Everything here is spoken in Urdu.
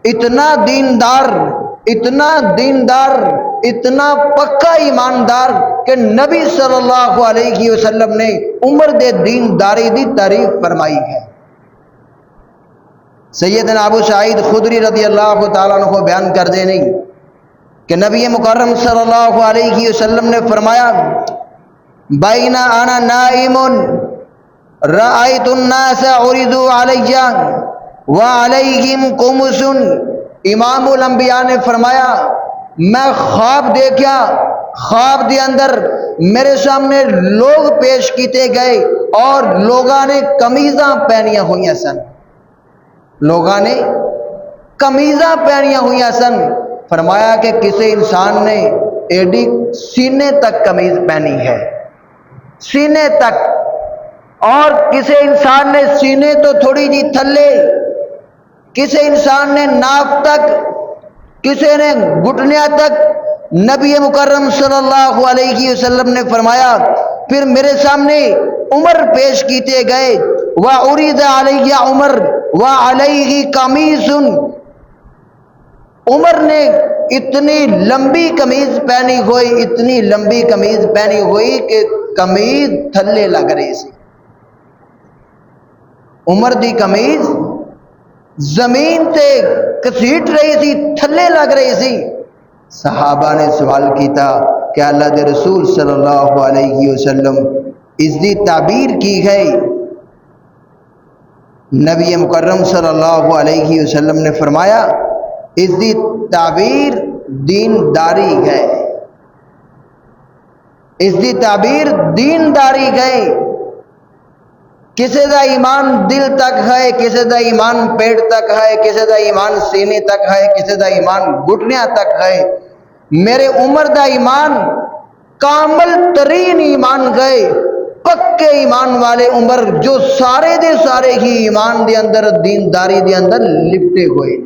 اتنا دیندار، اتنا دیندار، اتنا پکا ایماندار کہ نبی صلی اللہ علیہ وسلم نے عمر دے دینداری دی تعریف فرمائی ہے۔ سیدنا ابو سعید خدری رضی اللہ تعالیٰ عنہ کو بیان کر دے نہیں کہ نبی مکرم صلی اللہ علیہ وسلم نے فرمایا بین انا نائم رأیت الناس عرضوا علی وعلیہم قمص، امام الانبیاء نے فرمایا میں خواب دیکھا، خواب دے اندر میرے سامنے لوگ پیش کیتے گئے اور لوگاں نے قمیضاں پہنیاں ہوئیاں سن، لوگاں نے قمیضاں پہنیاں ہوئیاں سن۔ فرمایا کہ کسی انسان نے ایڈی سینے تک قمیض پہنی ہے، سینے تک، اور کسی انسان نے سینے تو تھوڑی جی تھلے، کسی انسان نے ناف تک، کسی نے گھٹنیا تک۔ نبی مکرم صلی اللہ علیہ وسلم نے فرمایا پھر میرے سامنے عمر پیش کیتے گئے، وَعُرِضَ عَلَيَّ عمر وَعَلَيْهِ قَمِيصٌ، عمر نے اتنی لمبی قمیض پہنی ہوئی، اتنی لمبی قمیض پہنی ہوئی کہ قمیض تھلے لگ رہی سی، عمر دی قمیض زمین تے کسیٹ رہی سی، تھلے لگ رہی سی۔ صحابہ نے سوال کیتا کہ اللہ دے رسول صلی اللہ علیہ وسلم اس دی تعبیر کی گئی؟ نبی مکرم صلی اللہ علیہ وسلم نے فرمایا اس دی تعبیر دینداری ہے، اس دی تعبیر دینداری ہے۔ کسی دا ایمان دل تک ہے، کسی دا ایمان پیٹ تک ہے، کسی دا ایمان سینے تک ہے، کسی دا ایمان گھٹنیاں تک ہے۔ میرے عمر دا ایمان کامل ترین ایمان گئے، پکے ایمان والے عمر جو سارے دے سارے ہی ایمان دے اندر، دینداری دے اندر لپٹے ہوئے۔